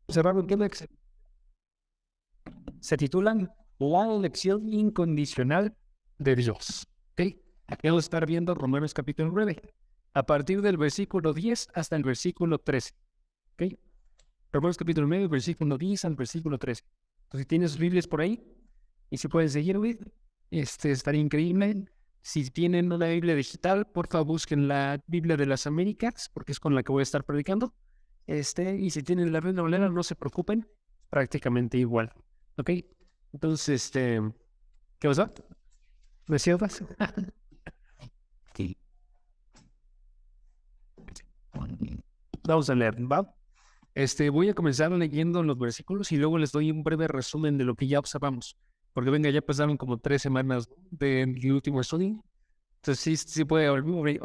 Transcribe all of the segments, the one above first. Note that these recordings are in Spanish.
observar un tema que se titulan La elección incondicional de Dios. ¿Okay? Aquí vamos a estar viendo Romanos capítulo 9, a partir del versículo 10 hasta el versículo 13. ¿Okay? Romanos capítulo 9, versículo 10 al versículo 13. Entonces, si tienes Biblias por ahí, y si pueden seguirme, estaría increíble. Si tienen una Biblia digital, por favor busquen la Biblia de las Américas, porque es con la que voy a estar predicando. Y si tienen la Reina Valera, no se preocupen, prácticamente igual. ¿Ok? Entonces, ¿qué pasó? ¿Me sientas? Sí. Vamos a leer, ¿va? Voy a comenzar leyendo los versículos y luego les doy un breve resumen de lo que ya observamos. Porque venga, ya pasaron como 3 semanas del último estudio. Entonces sí puede olvidar.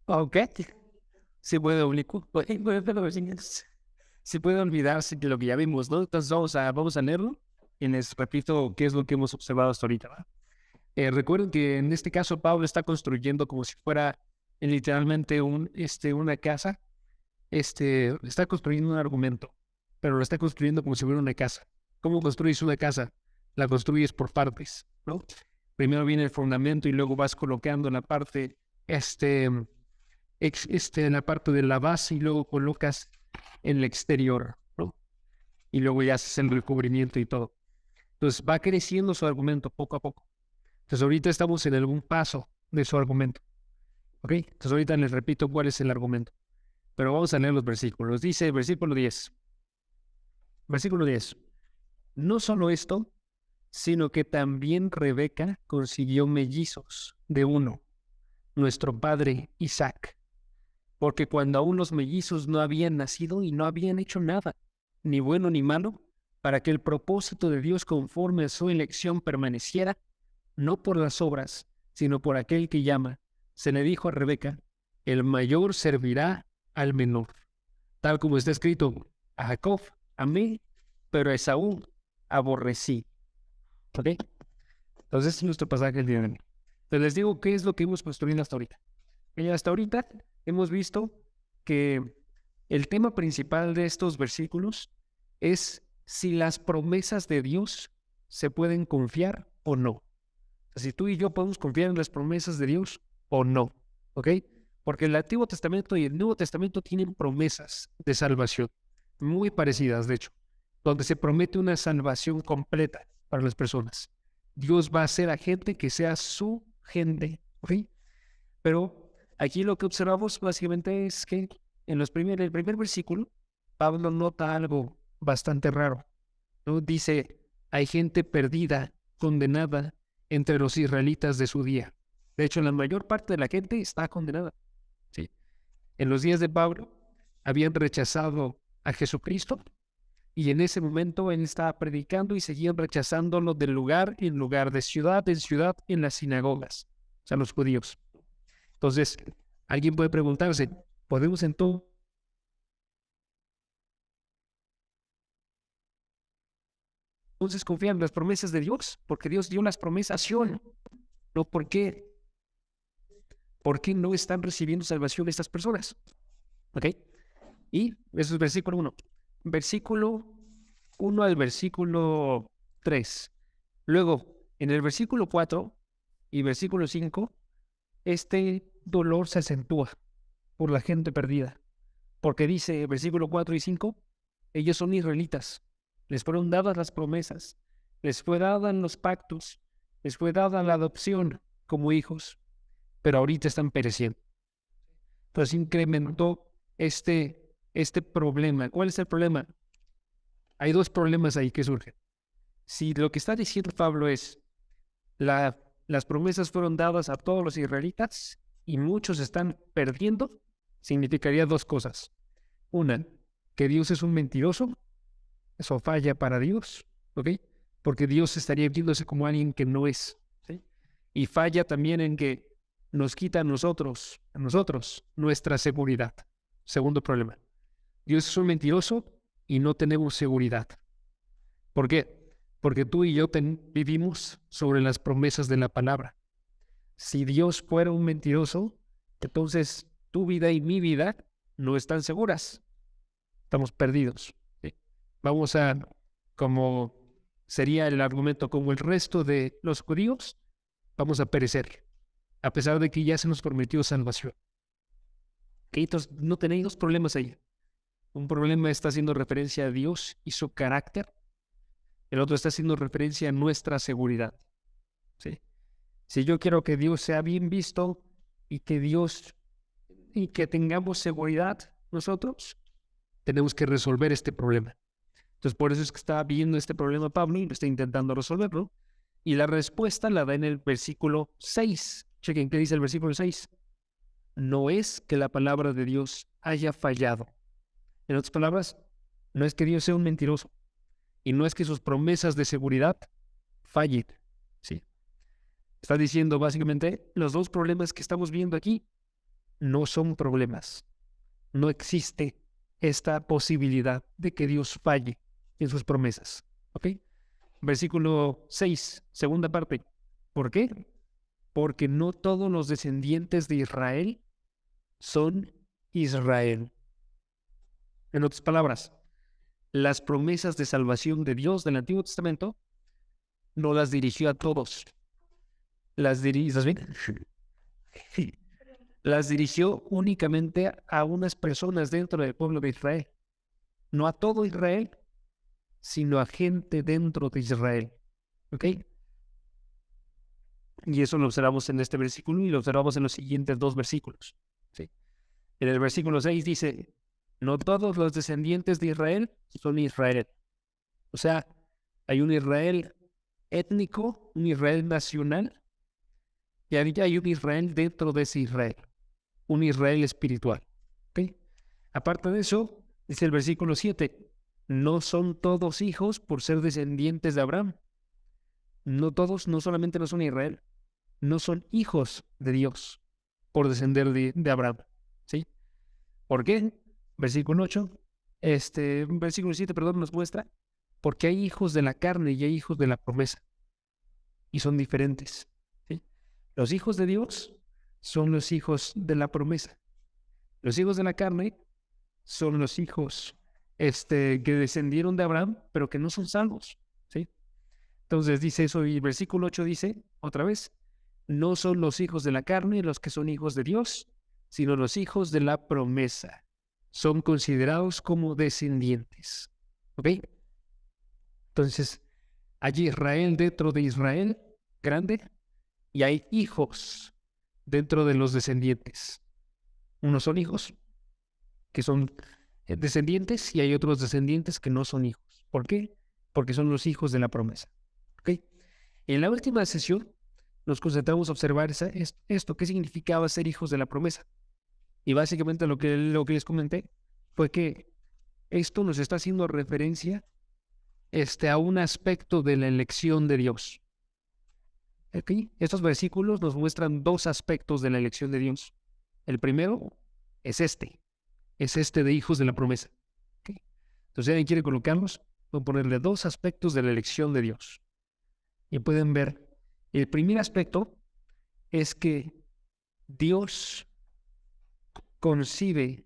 Ok. Sí puede sí puede olvidarse de lo que ya vimos, ¿no? Entonces vamos a leerlo y les repito qué es lo que hemos observado hasta ahorita, ¿va? Recuerden que en este caso Pablo está construyendo como si fuera literalmente una casa. Está construyendo un argumento, pero lo está construyendo como si fuera una casa. ¿Cómo construyes una casa? La construyes por partes, ¿no? Primero viene el fundamento y luego vas colocando la parte, en la parte de la base y luego colocas en el exterior, ¿no? Y luego ya haces el recubrimiento y todo. Entonces va creciendo su argumento poco a poco. Entonces ahorita estamos en algún paso de su argumento, ¿ok? Entonces ahorita les repito cuál es el argumento. Pero vamos a leer los versículos. Dice versículo 10. Versículo 10. No solo esto, sino que también Rebeca consiguió mellizos de uno, nuestro padre Isaac. Porque cuando aún los mellizos no habían nacido y no habían hecho nada, ni bueno ni malo, para que el propósito de Dios conforme a su elección permaneciera, no por las obras, sino por aquel que llama, se le dijo a Rebeca, el mayor servirá al menor. Tal como está escrito, a Jacob amé, pero a Esaú aborrecí. ¿Ok? Entonces, este es nuestro pasaje del día de hoy. Entonces, les digo qué es lo que hemos construido hasta ahorita. Y hasta ahorita hemos visto que el tema principal de estos versículos es si las promesas de Dios se pueden confiar o no. O sea, si tú y yo podemos confiar en las promesas de Dios o no. ¿Ok? Porque el Antiguo Testamento y el Nuevo Testamento tienen promesas de salvación, muy parecidas, de hecho, donde se promete una salvación completa para las personas. Dios va a hacer a gente que sea su gente, ¿ok? Pero aquí lo que observamos básicamente es que en el primer versículo, Pablo nota algo bastante raro, ¿no? Dice, hay gente perdida, condenada entre los israelitas de su día. De hecho, la mayor parte de la gente está condenada. ¿Sí? En los días de Pablo habían rechazado a Jesucristo y en ese momento él estaba predicando y seguían rechazándolo de lugar en lugar, de ciudad en ciudad, en las sinagogas, o sea, los judíos. Entonces, alguien puede preguntarse, ¿podemos entonces confiar en las promesas de Dios? Porque Dios dio las promesas, ¿no? ¿Por qué? ¿Por qué no están recibiendo salvación estas personas? ¿Ok? Y eso es versículo 1. Versículo 1 al versículo 3. Luego, en el versículo 4 y versículo 5, este dolor se acentúa por la gente perdida. Porque dice, versículo 4 y 5, ellos son israelitas. Les fueron dadas las promesas, les fue dadas los pactos, les fue dada la adopción como hijos, pero ahorita están pereciendo. Entonces incrementó este problema. ¿Cuál es el problema? Hay dos problemas ahí que surgen. Si lo que está diciendo Pablo es las promesas fueron dadas a todos los israelitas y muchos están perdiendo, significaría dos cosas. Una, que Dios es un mentiroso, eso falla para Dios, ¿ok? Porque Dios estaría viéndose como alguien que no es, ¿sí? Y falla también en que nos quita a nosotros, nuestra seguridad. Segundo problema. Dios es un mentiroso y no tenemos seguridad. ¿Por qué? Porque tú y yo vivimos sobre las promesas de la palabra. Si Dios fuera un mentiroso, entonces tu vida y mi vida no están seguras. Estamos perdidos. ¿Sí? Vamos a, como sería el argumento, como el resto de los judíos, vamos a perecer, a pesar de que ya se nos prometió salvación. ¿Ok? Entonces, no tenéis dos problemas ahí. Un problema está haciendo referencia a Dios y su carácter. El otro está haciendo referencia a nuestra seguridad. ¿Sí? Si yo quiero que Dios sea bien visto y que tengamos seguridad nosotros, tenemos que resolver este problema. Entonces, por eso es que está viendo este problema Pablo y está intentando resolverlo. Y la respuesta la da en el versículo 6. Chequen qué dice el versículo 6. No es que la palabra de Dios haya fallado. En otras palabras, no es que Dios sea un mentiroso y no es que sus promesas de seguridad fallen. ¿Sí? Está diciendo básicamente, los dos problemas que estamos viendo aquí no son problemas. No existe esta posibilidad de que Dios falle en sus promesas. ¿Ok? Versículo 6, segunda parte. ¿Por qué? Porque no todos los descendientes de Israel son Israel. En otras palabras, las promesas de salvación de Dios del Antiguo Testamento no las dirigió a todos. ¿Estás bien? Las dirigió únicamente a unas personas dentro del pueblo de Israel. No a todo Israel, sino a gente dentro de Israel. ¿Ok? Y eso lo observamos en este versículo y lo observamos en los siguientes dos versículos. ¿Sí? En el versículo 6 dice, no todos los descendientes de Israel son Israel. O sea, hay un Israel étnico, un Israel nacional, y hay un Israel dentro de ese Israel, un Israel espiritual. ¿Okay? Aparte de eso, dice el versículo 7, no son todos hijos por ser descendientes de Abraham. No todos, no solamente no son Israel, no son hijos de Dios por descender de Abraham. ¿Sí? ¿Por qué? Versículo 8, versículo 7, perdón, nos muestra, porque hay hijos de la carne y hay hijos de la promesa, y son diferentes. ¿Sí? Los hijos de Dios son los hijos de la promesa. Los hijos de la carne son los hijos que descendieron de Abraham, pero que no son salvos. ¿Sí? Entonces dice eso, y versículo 8 dice, otra vez, no son los hijos de la carne los que son hijos de Dios, sino los hijos de la promesa. Son considerados como descendientes. ¿Ok? Entonces, hay Israel dentro de Israel, grande, y hay hijos dentro de los descendientes. Unos son hijos, que son descendientes, y hay otros descendientes que no son hijos. ¿Por qué? Porque son los hijos de la promesa. ¿Ok? En la última sesión nos concentramos a observar esto, qué significaba ser hijos de la promesa. Y básicamente lo que les comenté fue que esto nos está haciendo referencia a un aspecto de la elección de Dios. ¿Okay? Estos versículos nos muestran dos aspectos de la elección de Dios. El primero es este de hijos de la promesa. ¿Okay? Entonces, si alguien quiere colocarlos, voy a ponerle dos aspectos de la elección de Dios. Y pueden ver, el primer aspecto es que Dios concibe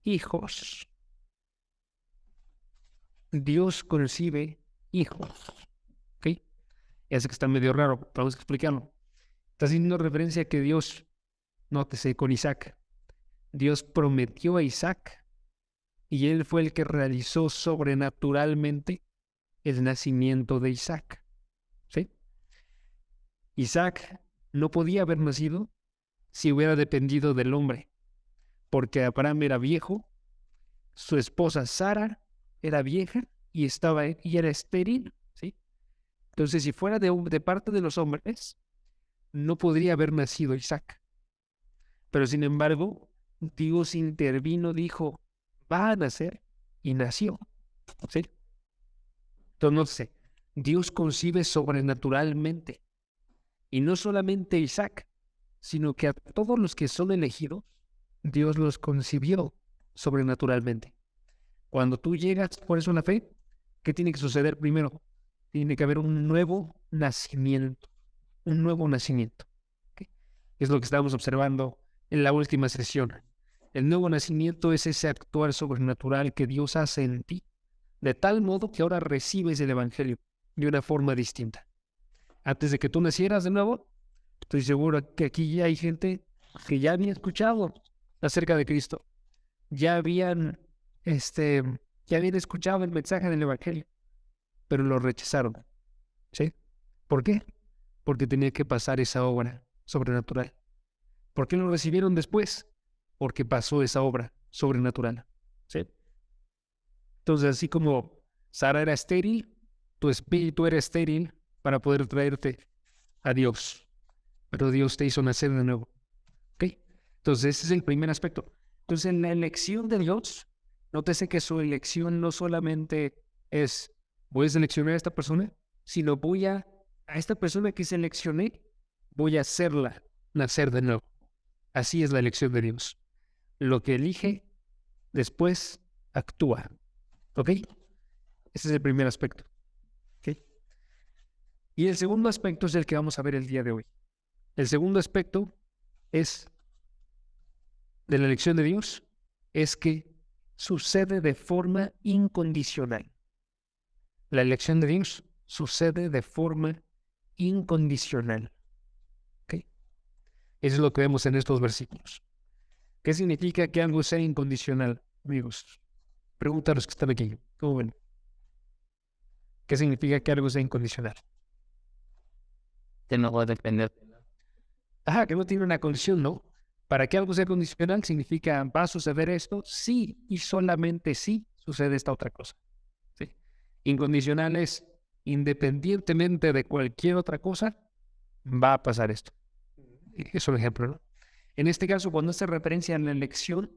hijos. Dios concibe hijos. ¿Ok? Ya sé que está medio raro, vamos a explicarlo. Está haciendo referencia a que Dios, nótese con Isaac, Dios prometió a Isaac y él fue el que realizó sobrenaturalmente el nacimiento de Isaac. ¿Sí? Isaac no podía haber nacido si hubiera dependido del hombre, porque Abraham era viejo, su esposa Sara era vieja y era estéril, ¿sí? Entonces, si fuera de parte de los hombres, no podría haber nacido Isaac. Pero sin embargo, Dios intervino, dijo, va a nacer, y nació. ¿Sí? Entonces, no sé, Dios concibe sobrenaturalmente. Y no solamente Isaac, sino que a todos los que son elegidos, Dios los concibió sobrenaturalmente. Cuando tú llegas por eso a la fe, ¿qué tiene que suceder primero? Tiene que haber un nuevo nacimiento. Un nuevo nacimiento. ¿Okay? Es lo que estábamos observando en la última sesión. El nuevo nacimiento es ese actuar sobrenatural que Dios hace en ti, de tal modo que ahora recibes el Evangelio de una forma distinta. Antes de que tú nacieras de nuevo, estoy seguro que aquí ya hay gente que ya había escuchado acerca de Cristo. Ya habían escuchado el mensaje del Evangelio, pero lo rechazaron. ¿Sí? ¿Por qué? Porque tenía que pasar esa obra sobrenatural. ¿Por qué lo recibieron después? Porque pasó esa obra sobrenatural. ¿Sí? Entonces, así como Sara era estéril, tu espíritu era estéril para poder traerte a Dios. Pero Dios te hizo nacer de nuevo. ¿Ok? Entonces, ese es el primer aspecto. Entonces, en la elección de Dios, nótese que su elección no solamente es, voy a seleccionar a esta persona, sino a esta persona que seleccioné, voy a hacerla nacer de nuevo. Así es la elección de Dios. Lo que elige, después actúa. ¿Ok? Ese es el primer aspecto. ¿Ok? Y el segundo aspecto es el que vamos a ver el día de hoy. El segundo aspecto es de la elección de Dios, es que sucede de forma incondicional. La elección de Dios sucede de forma incondicional. ¿Okay? Eso es lo que vemos en estos versículos. ¿Qué significa que algo sea incondicional, amigos? Pregunta a los que están aquí. ¿Cómo ven? ¿Qué significa que algo sea incondicional? Que no va a depender. Ajá, que no tiene una condición, ¿no? Para que algo sea condicional significa, ¿va a suceder esto? Sí, y solamente sí sucede esta otra cosa. ¿Sí? Incondicional es, independientemente de cualquier otra cosa, va a pasar esto. Es un ejemplo, ¿no? En este caso, cuando hace referencia a la elección,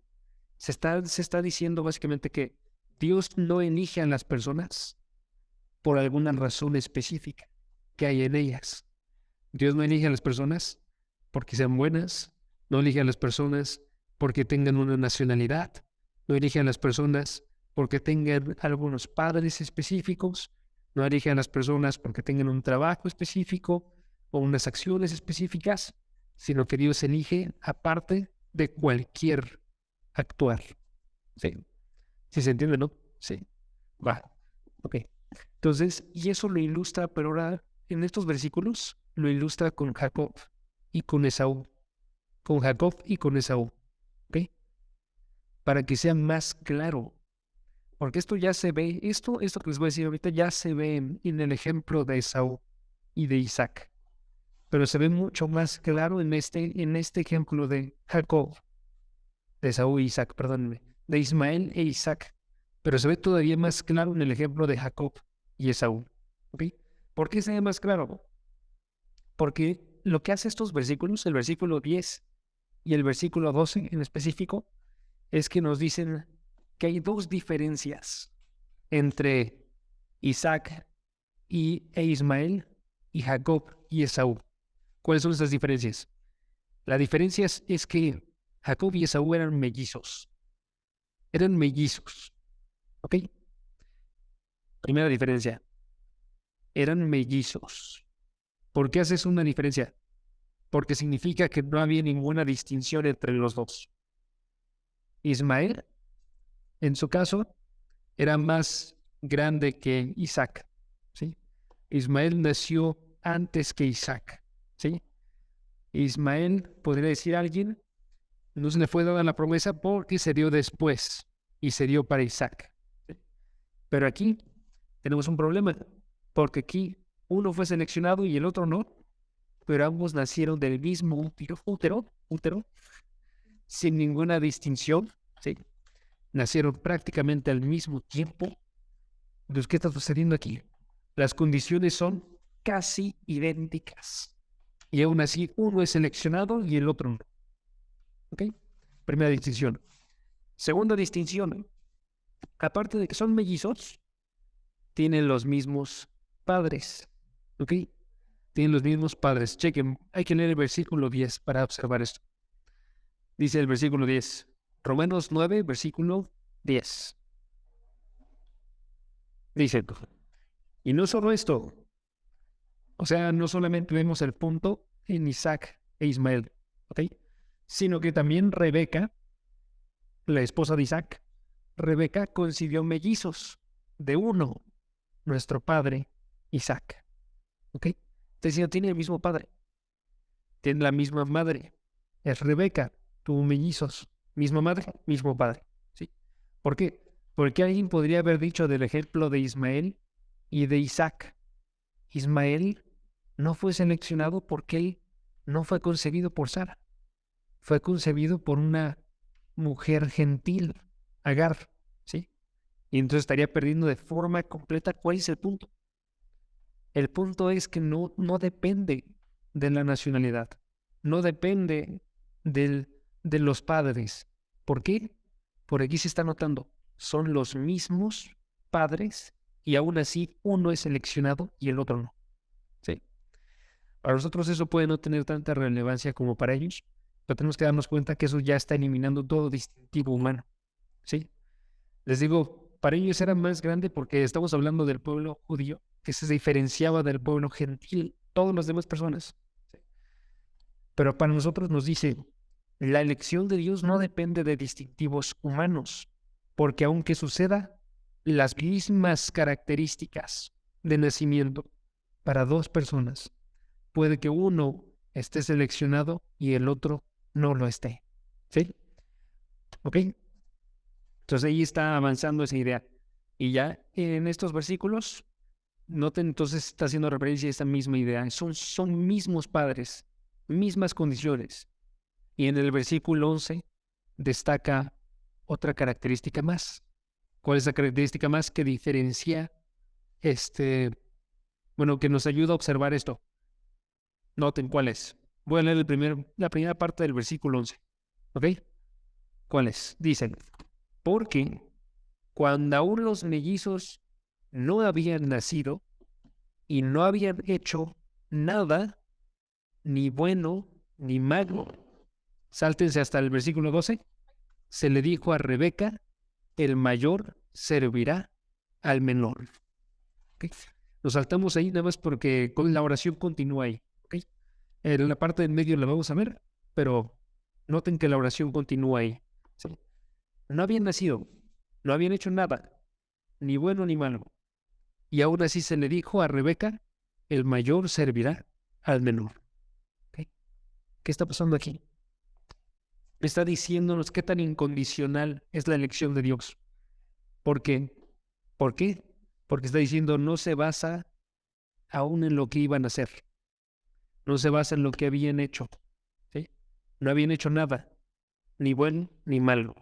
se está diciendo básicamente que Dios no elige a las personas por alguna razón específica que hay en ellas. Dios no elige a las personas porque sean buenas, no elige a las personas porque tengan una nacionalidad, no elige a las personas porque tengan algunos padres específicos, no elige a las personas porque tengan un trabajo específico o unas acciones específicas, sino que Dios elige aparte de cualquier actuar. ¿Sí? ¿Sí se entiende, no? Sí. Va. Ok. Entonces, y eso lo ilustra, pero ahora en estos versículos lo ilustra con Jacob y con Esaú. Con Jacob y con Esaú. ¿Ok? Para que sea más claro. Porque esto ya se ve, esto que les voy a decir ahorita ya se ve en el ejemplo de Esaú y de Isaac. Pero se ve mucho más claro en este ejemplo de Jacob, de Esaú e Isaac, perdónenme, de Ismael e Isaac. Pero se ve todavía más claro en el ejemplo de Jacob y Esaú. ¿Ok? ¿Por qué se ve más claro? Porque lo que hace estos versículos, el versículo 10 y el versículo 12 en específico, es que nos dicen que hay dos diferencias entre Isaac e Ismael y Jacob y Esaú. ¿Cuáles son esas diferencias? La diferencia es que Jacob y Esaú eran mellizos. Eran mellizos. ¿Ok? Primera diferencia. Eran mellizos. ¿Por qué haces una diferencia? Porque significa que no había ninguna distinción entre los dos. Ismael, en su caso, era más grande que Isaac, ¿sí? Ismael nació antes que Isaac, ¿sí? Ismael, podría decir alguien, no se le fue dada la promesa porque se dio después y se dio para Isaac. ¿Sí? Pero aquí tenemos un problema, porque aquí uno fue seleccionado y el otro no, pero ambos nacieron del mismo útero, sin ninguna distinción, ¿sí? Nacieron prácticamente al mismo tiempo. Entonces, ¿qué está sucediendo aquí? Las condiciones son casi idénticas. Y aún así, uno es seleccionado y el otro no. ¿Ok? Primera distinción. Segunda distinción. Aparte de que son mellizos, tienen los mismos padres. ¿Ok? Tienen los mismos padres. Chequen, hay que leer el versículo 10 para observar esto. Dice el versículo 10. Romanos 9, versículo 10. Dice, y no solo esto, o sea, no solamente vemos el punto en Isaac e Ismael, ¿ok? Sino que también Rebeca la esposa de Isaac, Rebeca concibió mellizos de uno, nuestro padre Isaac. ¿Ok? Entonces, tiene el mismo padre, tiene la misma madre. Es Rebeca, tuvo mellizos, misma madre, mismo padre. ¿Sí? ¿Por qué? Porque alguien podría haber dicho del ejemplo de Ismael y de Isaac. Ismael no fue seleccionado porque él no fue concebido por Sara. Fue concebido por una mujer gentil, Agar, ¿sí? Y entonces estaría perdiendo de forma completa. ¿Cuál es el punto? El punto es que no depende de la nacionalidad, no depende de los padres. ¿Por qué? Por aquí se está notando, son los mismos padres y aún así uno es seleccionado y el otro no. ¿Sí? Para nosotros eso puede no tener tanta relevancia como para ellos, pero tenemos que darnos cuenta que eso ya está eliminando todo distintivo humano. ¿Sí? Les digo, para ellos era más grande porque estamos hablando del pueblo judío, que se diferenciaba del pueblo gentil, todas las demás personas. Pero para nosotros nos dice, la elección de Dios no depende de distintivos humanos, porque aunque suceda las mismas características de nacimiento para dos personas, puede que uno esté seleccionado y el otro no lo esté. ¿Sí? ¿Ok? Entonces ahí está avanzando esa idea. Y ya en estos versículos, noten, entonces está haciendo referencia a esta misma idea. Son mismos padres, mismas condiciones. Y en el versículo 11 destaca otra característica más. ¿Cuál es la característica más que diferencia, que nos ayuda a observar esto? Noten cuál es. Voy a leer la primera parte del versículo 11. ¿Ok? ¿Cuál es? Dicen, porque cuando aún los mellizos no habían nacido y no habían hecho nada, ni bueno ni malo, sáltense hasta el versículo 12, se le dijo a Rebeca, el mayor servirá al menor. ¿Okay? Nos saltamos ahí nada más porque la oración continúa ahí. ¿Okay? En la parte del medio la vamos a ver, pero noten que la oración continúa ahí. ¿Sí? No habían nacido, no habían hecho nada, ni bueno ni malo. Y aún así se le dijo a Rebeca, el mayor servirá al menor. ¿Okay? ¿Qué está pasando aquí? Está diciéndonos qué tan incondicional es la elección de Dios. ¿Por qué? ¿Por qué? Porque está diciendo no se basa aún en lo que iban a hacer. No se basa en lo que habían hecho. ¿Sí? No habían hecho nada, ni bueno ni malo.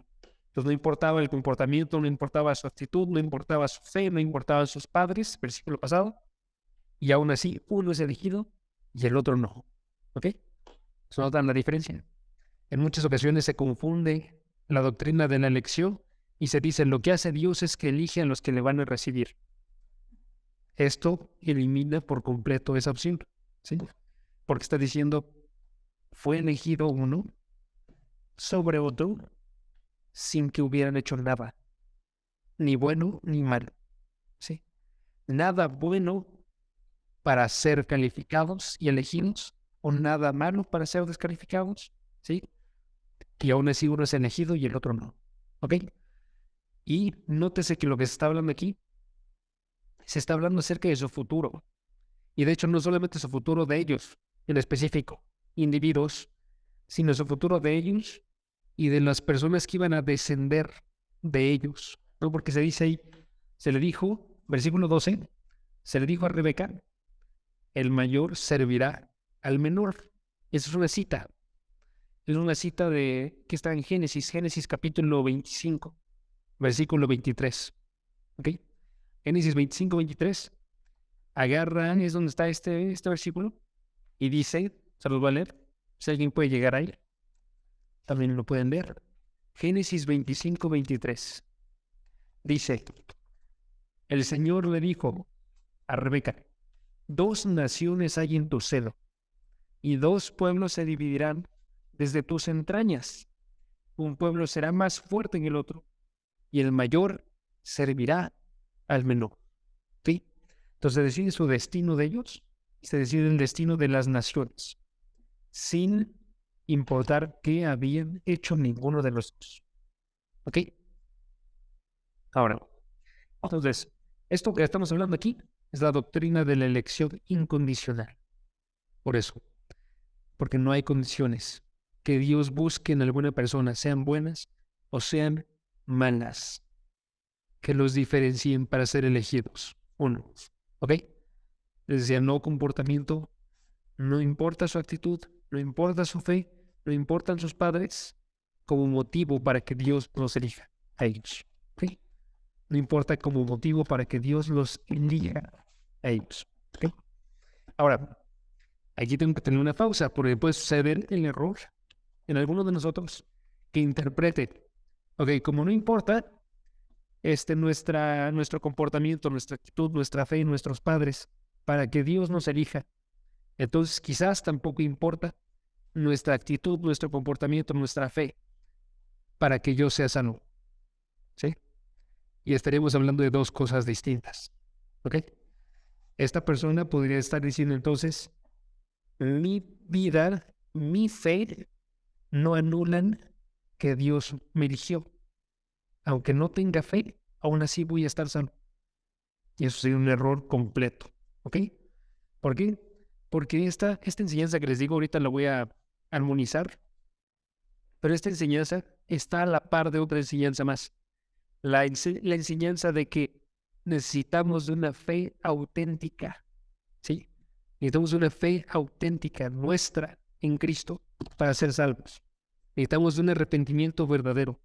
Entonces no importaba el comportamiento, no importaba su actitud, no importaba su fe, no importaban sus padres, versículo pasado. Y aún así, uno es elegido y el otro no. ¿Ok? ¿Se notan la diferencia? En muchas ocasiones se confunde la doctrina de la elección y se dice lo que hace Dios es que elige a los que le van a recibir. Esto elimina por completo esa opción. ¿Sí? Porque está diciendo, fue elegido uno sobre otro sin que hubieran hecho nada, ni bueno ni malo. ¿Sí? Nada bueno para ser calificados y elegidos, o nada malo para ser descalificados, ¿sí? Y aún así uno es elegido y el otro no. ¿Ok? Y nótese que lo que se está hablando aquí, se está hablando acerca de su futuro. Y de hecho no solamente su futuro de ellos, en específico, individuos, sino su futuro de ellos y de las personas que iban a descender de ellos. ¿No? Porque se dice ahí, se le dijo, versículo 12, se le dijo a Rebeca, el mayor servirá al menor. Esa es una cita. Es una cita que está en Génesis capítulo 25, versículo 23. ¿Ok? Génesis 25, 23. Agarran, es donde está este versículo, y dice, se los voy a leer, si alguien puede llegar ahí, también lo pueden ver. Génesis 25, 23. Dice, el Señor le dijo a Rebeca, dos naciones hay en tu seno, y dos pueblos se dividirán desde tus entrañas. Un pueblo será más fuerte que el otro, y el mayor servirá al menor. ¿Sí? Entonces se decide su destino de ellos, y se decide el destino de las naciones, sin importar qué habían hecho ninguno de los dos. ¿Ok? Ahora, entonces, esto que estamos hablando aquí es la doctrina de la elección incondicional. Por eso, porque no hay condiciones que Dios busque en alguna persona, sean buenas o sean malas, que los diferencien para ser elegidos. Uno, ¿ok? Les decía, no comportamiento, no importa su actitud, no importa su fe, no importan sus padres, como motivo para que Dios los elija a ellos. ¿Ok? No importa como motivo para que Dios los elija a ellos. ¿Ok? Ahora, aquí tengo que tener una pausa porque puede suceder el error en alguno de nosotros que interprete, ok, como no importa nuestro comportamiento, nuestra actitud, nuestra fe y nuestros padres para que Dios nos elija, entonces quizás tampoco importa nuestra actitud, nuestro comportamiento, nuestra fe para que yo sea salvo, ¿sí? Y estaremos hablando de dos cosas distintas, ¿ok? Esta persona podría estar diciendo entonces, mi vida, mi fe no anulan que Dios me eligió. Aunque no tenga fe, aún así voy a estar salvo. Y eso sería un error completo. ¿Ok? ¿Por qué? Porque esta enseñanza que les digo ahorita la voy a armonizar, pero esta enseñanza está a la par de otra enseñanza más. La enseñanza de que necesitamos de una fe auténtica. ¿Sí? Necesitamos una fe auténtica nuestra en Cristo para ser salvos. Necesitamos de un arrepentimiento verdadero,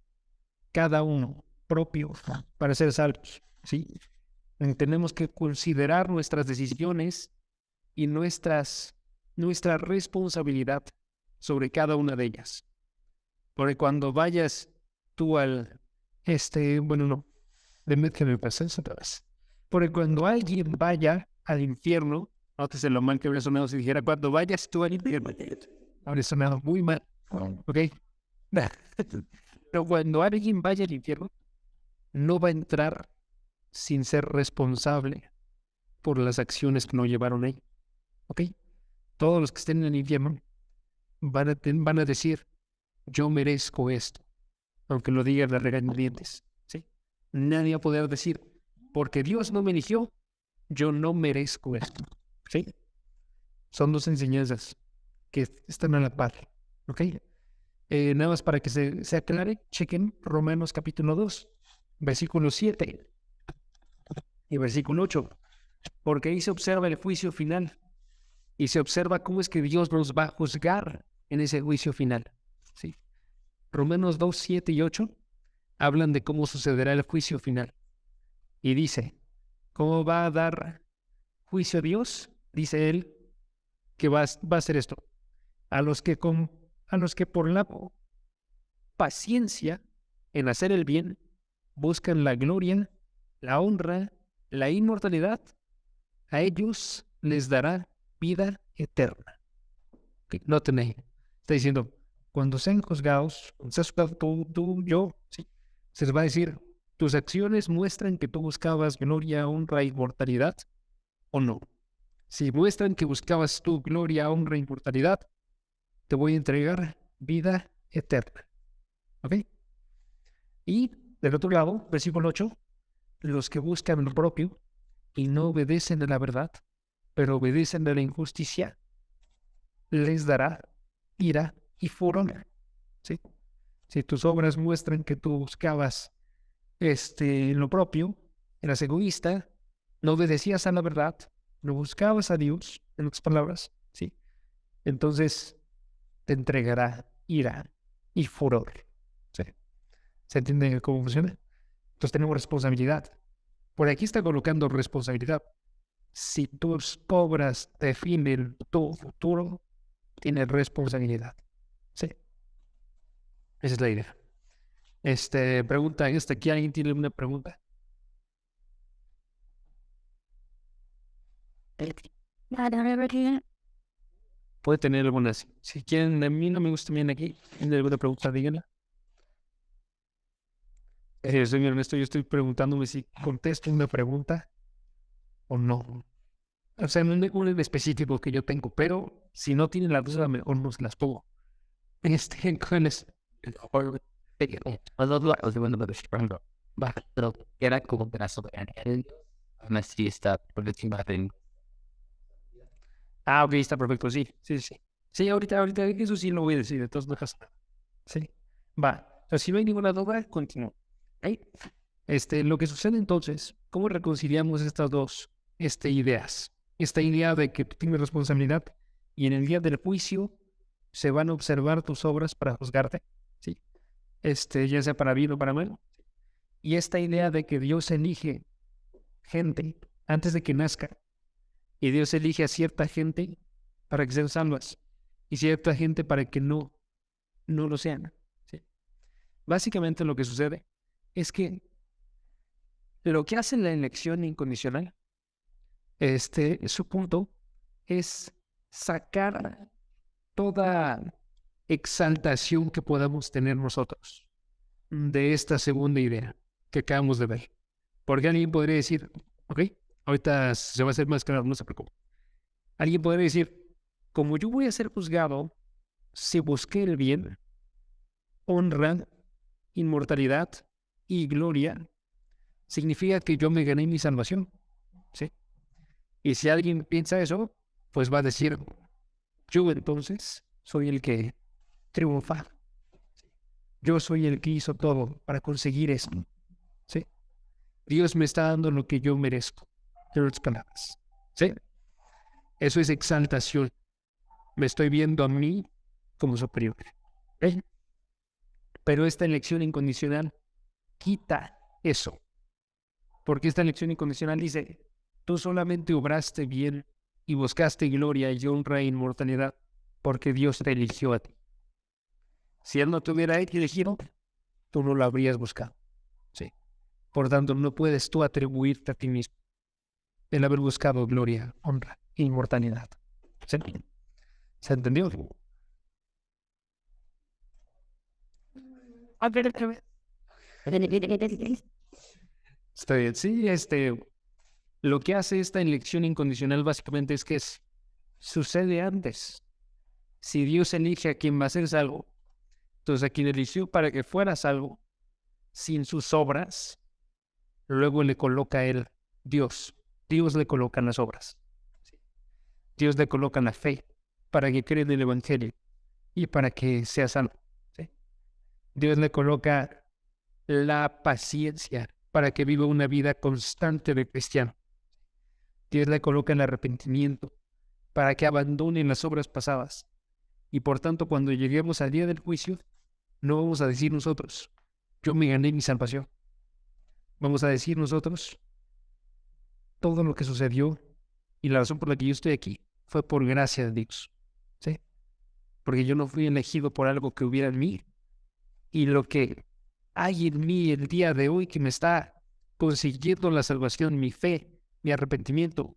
cada uno propio, para ser salvos. ¿Sí? Tenemos que considerar nuestras decisiones y nuestra responsabilidad sobre cada una de ellas. Porque cuando vayas tú bueno, no, déjame pasar otra vez. Porque cuando alguien vaya al infierno, nótese lo mal que habría sonado si dijera, cuando vayas tú al infierno, habría sonado muy mal, ¿ok? Pero cuando alguien vaya al infierno, no va a entrar sin ser responsable por las acciones que no llevaron ahí, ¿ok? Todos los que estén en el infierno van a decir, yo merezco esto, aunque lo digan a regañadientes, ¿sí? Nadie va a poder decir, porque Dios no me eligió, yo no merezco esto, ¿sí? Son dos enseñanzas que están a la par, ¿ok? Nada más para que se aclare, chequen Romanos capítulo 2, versículo 7 y versículo 8, porque ahí se observa el juicio final y se observa cómo es que Dios nos va a juzgar en ese juicio final, ¿sí? Romanos 2, 7 y 8 hablan de cómo sucederá el juicio final. Y dice, ¿cómo va a dar juicio a Dios? Dice él que va a hacer esto. A los que por la paciencia en hacer el bien buscan la gloria, la honra, la inmortalidad, a ellos les dará vida eterna. Noten ahí, está diciendo, cuando sean juzgados, cuando seas juzgado tú, yo, ¿sí? Se les va a decir, ¿tus acciones muestran que tú buscabas gloria, honra e inmortalidad o no? Si muestran que buscabas tú gloria, honra e inmortalidad, te voy a entregar vida eterna. ¿Ok? Y del otro lado, versículo 8, los que buscan lo propio y no obedecen a la verdad, pero obedecen a la injusticia, les dará ira y furor. ¿Sí? Si tus obras muestran que tú buscabas lo propio, eras egoísta, no obedecías a la verdad, no buscabas a Dios, en otras palabras, ¿sí? Entonces te entregará ira y furor. ¿Sí? ¿Se entiende cómo funciona? Entonces tenemos responsabilidad. Por aquí está colocando responsabilidad. Si tus obras definen tu futuro, tienes responsabilidad. Sí. Esa es la idea. Pregunta, ¿aquí alguien tiene alguna pregunta? Puede tener algunas. Si quieren, a mí no me gusta bien aquí. ¿Tienen alguna pregunta? Díganla. Soy Ernesto, yo estoy preguntándome si contesto una pregunta o no. O sea, no es un específico que yo tengo, pero si no tienen la duda, mejor no se las pongo. ¿Cuál es? Pero, los dos, o sea, bueno, pero esperando, va, pero era como que la soberanía de Dios, aún así está por encima de. Ah, ok, está perfecto, sí, sí, sí. Sí, ahorita, eso sí lo voy a decir, entonces no pasa nada. Sí, va. O sea, si no hay ninguna duda, continúo. ¿Ok? Lo que sucede entonces, ¿cómo reconciliamos estas dos ideas? Esta idea de que tú tienes responsabilidad y en el día del juicio se van a observar tus obras para juzgarte, ¿sí? Ya sea para bien o para mal. Y esta idea de que Dios elige gente antes de que nazca y Dios elige a cierta gente para que sean salvas y cierta gente para que no lo sean, ¿sí? Básicamente lo que sucede es que lo que hace la elección incondicional, su punto es sacar toda exaltación que podamos tener nosotros de esta segunda idea que acabamos de ver. Porque alguien podría decir, ok, ahorita se va a hacer más claro, no se preocupe. Alguien podría decir, como yo voy a ser juzgado si busqué el bien, honra, inmortalidad y gloria, significa que yo me gané mi salvación, ¿sí? Y si alguien piensa eso, pues va a decir, yo entonces soy el que triunfa. Yo soy el que hizo todo para conseguir esto, ¿sí? Dios me está dando lo que yo merezco. En otras palabras, ¿sí? Eso es exaltación. Me estoy viendo a mí como superior. ¿Eh? Pero esta elección incondicional quita eso. Porque esta elección incondicional dice, tú solamente obraste bien y buscaste gloria y honra e inmortalidad porque Dios te eligió a ti. Si Él no te hubiera elegido, tú no lo habrías buscado. ¿Sí? Por tanto, no puedes tú atribuirte a ti mismo el haber buscado gloria, honra e inmortalidad. ¿Sí? ¿Se entendió? A ver, otra vez. Está bien. Sí, lo que hace esta elección incondicional básicamente es que sucede antes. Si Dios elige a quien va a ser salvo, entonces a quien eligió para que fuera salvo, sin sus obras, luego le coloca a él Dios. Dios le coloca las obras. Dios le coloca la fe para que cree en el Evangelio y para que sea salvo. ¿Sí? Dios le coloca la paciencia para que viva una vida constante de cristiano. Dios le coloca el arrepentimiento para que abandone las obras pasadas. Y por tanto, cuando lleguemos al día del juicio, no vamos a decir nosotros, yo me gané mi salvación. Vamos a decir nosotros, todo lo que sucedió y la razón por la que yo estoy aquí fue por gracia de Dios. ¿Sí? Porque yo no fui elegido por algo que hubiera en mí. Y lo que hay en mí el día de hoy que me está consiguiendo la salvación, mi fe, mi arrepentimiento,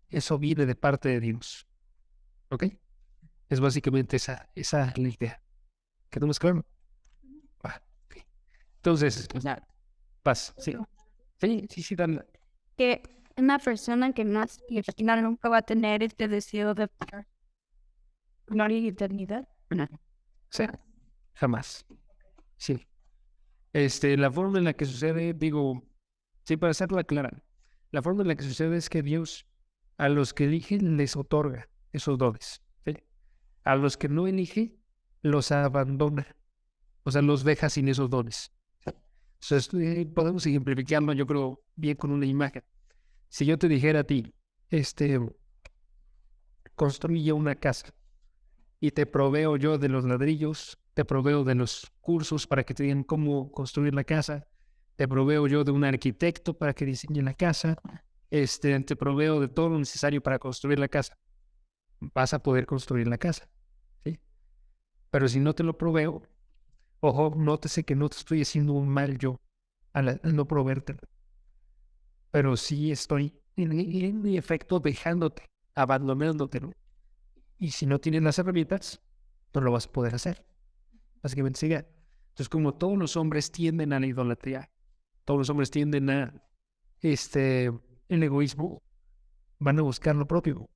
eso viene de parte de Dios. ¿Ok? Es básicamente esa la idea. ¿Quedamos claro? Okay. Entonces, paz. Sí, sí, dale. Que una persona que nace y al final nunca va a tener este deseo de gloria y eternidad. Sí, jamás. Sí. La forma en la que sucede, digo, sí, para hacerla clara, la forma en la que sucede es que Dios a los que eligen les otorga esos dones. ¿Sí? A los que no elige, los abandona. O sea, los deja sin esos dones. O sea, podemos ejemplificarlo, yo creo, bien con una imagen. Si yo te dijera a ti, construye una casa y te proveo yo de los ladrillos, te proveo de los cursos para que te digan cómo construir la casa, te proveo yo de un arquitecto para que diseñe la casa, te proveo de todo lo necesario para construir la casa. Vas a poder construir la casa, ¿sí? Pero si no te lo proveo, ojo, nótese que no te estoy haciendo un mal yo al no proveértelo. Pero sí estoy en mi efecto dejándote, abandonándotelo. Y si no tienes las herramientas, no lo vas a poder hacer. Básicamente sigue. Entonces, como todos los hombres tienden a la idolatría, todos los hombres tienden a el egoísmo, van a buscar lo propio,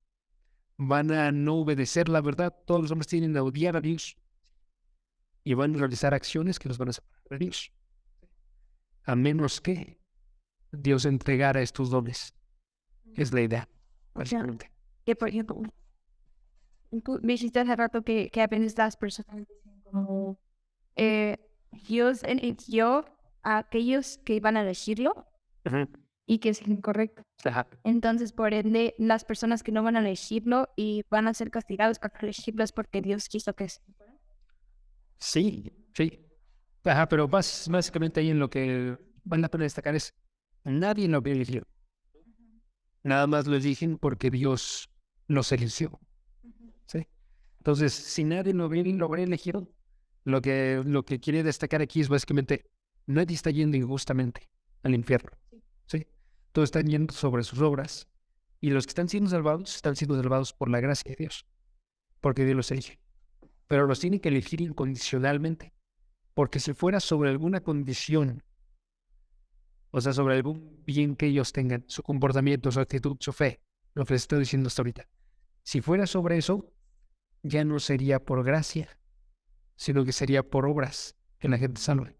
van a no obedecer la verdad. Todos los hombres tienden a odiar a Dios. y van a realizar acciones que los van a separar de Dios. A menos que Dios entregara estos dones. Es la idea, básicamente. Que por ejemplo, tú me dijiste hace rato que a veces las personas dicen como Dios eligió a aquellos que iban a elegirlo y que es incorrecto. Ajá. Entonces, por ende, las personas que no van a elegirlo y van a ser castigados por elegirlo es porque Dios quiso que se fueran. Sí, sí. Ajá, pero básicamente ahí en lo que vale la pena destacar es, nadie lo había elegido. Nada más lo eligen porque Dios los eligió. ¿Sí? Entonces, si nadie lo habría elegido, lo que quiere destacar aquí es básicamente, nadie está yendo injustamente al infierno. ¿Sí? Todos están yendo sobre sus obras. Y los que están siendo salvados por la gracia de Dios. Porque Dios los elige. Pero los tiene que elegir incondicionalmente. Porque si fuera sobre alguna condición, o sea, sobre algún bien que ellos tengan, su comportamiento, su actitud, su fe, lo que les estoy diciendo hasta ahorita, si fuera sobre eso, ya no sería por gracia, sino que sería por obras que la gente salve.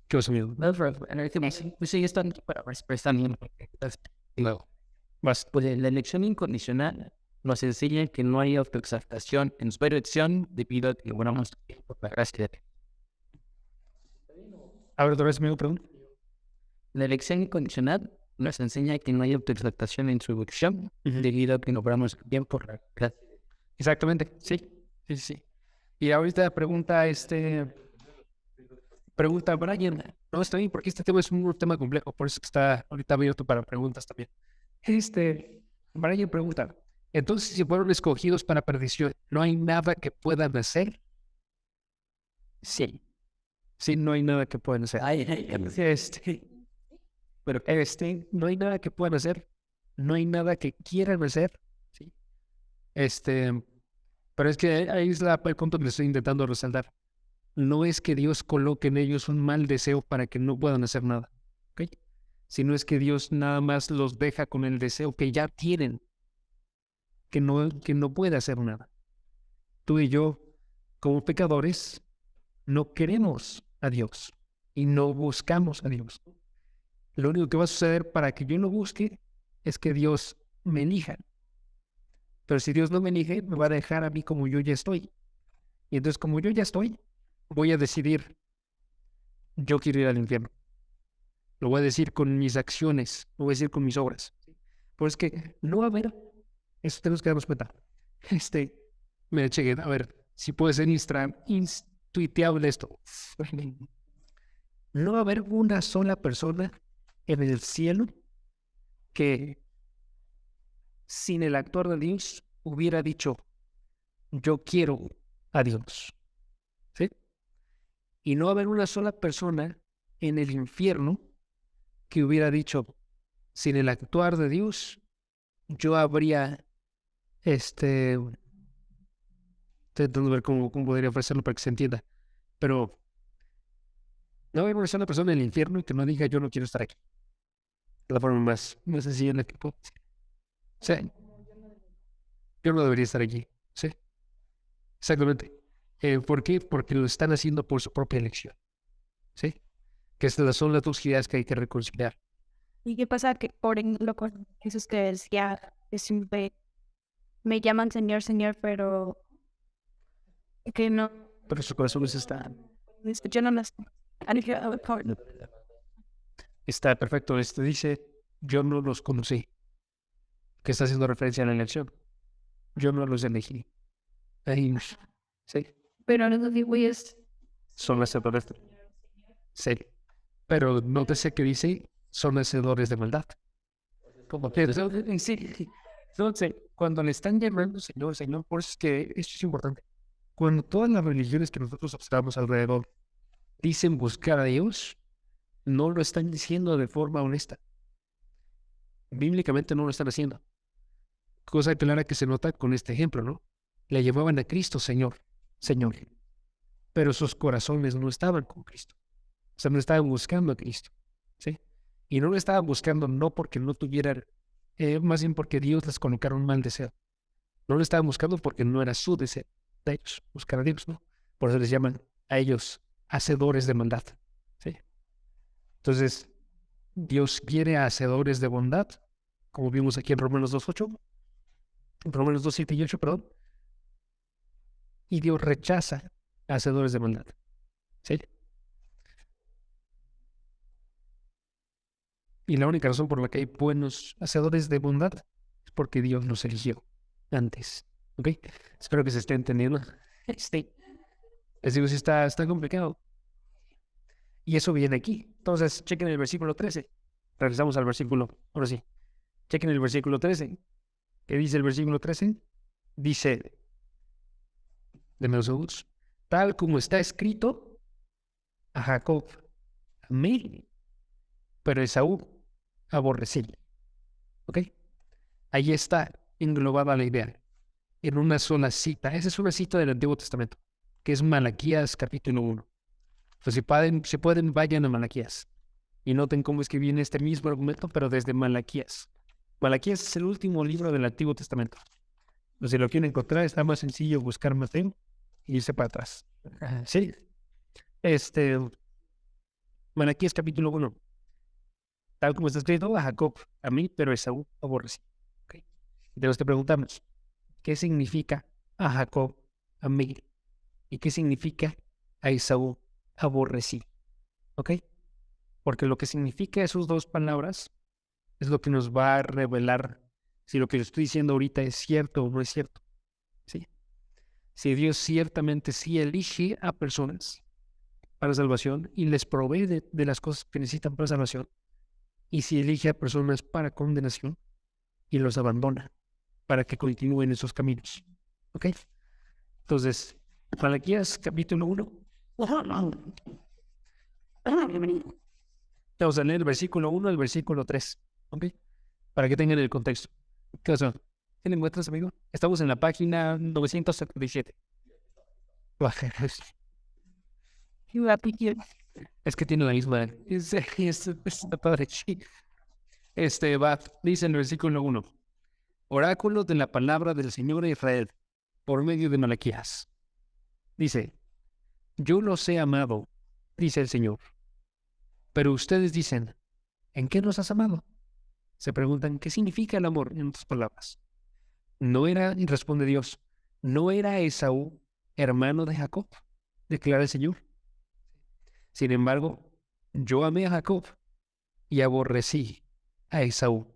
¿Qué os amigo? No, pero en el último, pues sí, están para expresar bien. Luego, Vas. pues la elección incondicional nos enseña que no hay autoexaltación en su elección debido a que logramos por la gracia de Dios. A ver, otra vez, amigo, perdón. La elección incondicional nos enseña que no hay autoexaltación en su elección debido a que logramos bien por la gracia de Dios. Exactamente, sí. Y ahorita pregunta Brian, no está bien, porque este tema es un tema complejo, por eso que está ahorita abierto para preguntas también. Brian pregunta, entonces si fueron escogidos para perdición, ¿no hay nada que puedan hacer? Sí, no hay nada que puedan hacer. Pero no hay nada que puedan hacer, no hay nada que quieran hacer, ¿sí? Pero es que ahí es el punto que les estoy intentando resaltar. No es que Dios coloque en ellos un mal deseo para que no puedan hacer nada, ¿ok? Sino es que Dios nada más los deja con el deseo que ya tienen, que no puede hacer nada. Tú y yo, como pecadores, no queremos a Dios y no buscamos a Dios. Lo único que va a suceder para que yo lo busque es que Dios me elija. Pero si Dios no me elige, me va a dejar a mí como yo ya estoy. Y entonces, como yo ya estoy, voy a decidir, yo quiero ir al infierno. Lo voy a decir con mis acciones, lo voy a decir con mis obras. Pero es que no va a haber, eso tenemos que darnos cuenta. Me chequen, a ver, si puede ser intuiteable esto. No va a haber una sola persona en el cielo que sin el actuar de Dios hubiera dicho, yo quiero a Dios. ¿Sí? Y no va a haber una sola persona en el infierno que hubiera dicho, sin el actuar de Dios, yo habría, intentando ver cómo podría ofrecerlo para que se entienda, pero no va a haber una sola persona en el infierno que no diga, yo no quiero estar aquí. La forma más sencilla en la que puedo decir. Sí. Yo no debería estar aquí. Sí. Exactamente. ¿Por qué? Porque lo están haciendo por su propia elección. ¿Sí? Que son las dos ideas que hay que reconciliar. ¿Y qué pasa que por ejemplo con Jesús que decía que siempre me llaman Señor, Señor, pero que no, Pero su corazón está yo no las perfecto. Dice, yo no los conocí. Que está haciendo referencia a la elección. Yo no los elegí. Ahí, sí. pero no digo es Son hacedores. Sí. Pero nótese que dice, son hacedores de maldad. Como que sí. Entonces, cuando le están llamando Señor, Señor, por eso es que esto es importante. Cuando todas las religiones que nosotros observamos alrededor dicen buscar a Dios, no lo están diciendo de forma honesta. Bíblicamente no lo están haciendo. Cosa clara que se nota con este ejemplo, ¿no? Le llamaban a Cristo Señor, Señor. Pero sus corazones no estaban con Cristo. O sea, no estaban buscando a Cristo, ¿sí? Y no lo estaban buscando no porque no tuvieran, más bien porque Dios les colocara un mal deseo. No lo estaban buscando porque no era su deseo de ellos, buscar a Dios, ¿no? Por eso les llaman a ellos hacedores de maldad. ¿Sí? Entonces, Dios quiere a hacedores de bondad, como vimos aquí en Romanos 2:8, en Romanos 2:7 y 8, perdón. Y Dios rechaza a hacedores de maldad. ¿Sí? Y la única razón por la que hay buenos hacedores de bondad es porque Dios los eligió antes. ¿Ok? Espero que se esté entendiendo. Les digo, sí está complicado. Y eso viene aquí. Entonces, chequen el versículo 13. Regresamos al versículo. Ahora sí. Chequen el versículo 13. ¿Qué dice el versículo 13? Dice, denme los segundos, tal como está escrito, a Jacob amé, pero a Esaú aborrecí. ¿Ok? Ahí está englobada la idea, en una sola cita. Esa es una cita del Antiguo Testamento, que es Malaquías capítulo 1. Pues si pueden, vayan a Malaquías y noten cómo es que viene este mismo argumento, pero desde Malaquías. Malaquías es el último libro del Antiguo Testamento. Pues si lo quieren encontrar, está más sencillo buscar Mateo y irse para atrás. Sí. Malaquías capítulo 1. Tal como está escrito, a Jacob a mí, pero a Esaú aborrecí. ¿Okay? Y tenemos que preguntarnos, ¿qué significa a Jacob a mí? ¿Y qué significa a Esaú aborrecí? ¿Ok? Porque lo que significa esas dos palabras es lo que nos va a revelar si lo que yo estoy diciendo ahorita es cierto o no es cierto. ¿Sí? Si Dios ciertamente sí elige a personas para salvación y les provee de las cosas que necesitan para salvación, y si elige a personas para condenación y los abandona para que continúen esos caminos. ¿Ok? Entonces, Malaquías capítulo 1. Vamos a leer el versículo 1 al versículo 3. ¿Ok? Para que tengan el contexto. ¿Qué pasó? ¿Qué le encuentras, amigo? Estamos en la página 977. Es que tiene la misma. Está padre. Sí. Dice en el versículo 1. Oráculo de la palabra del Señor de Israel, por medio de Malaquías. Dice, yo los he amado, dice el Señor. Pero ustedes dicen, ¿en qué nos has amado? Se preguntan, ¿qué significa el amor? En otras palabras. Y responde Dios, ¿no era Esaú hermano de Jacob? Declara el Señor. Sin embargo, yo amé a Jacob y aborrecí a Esaú,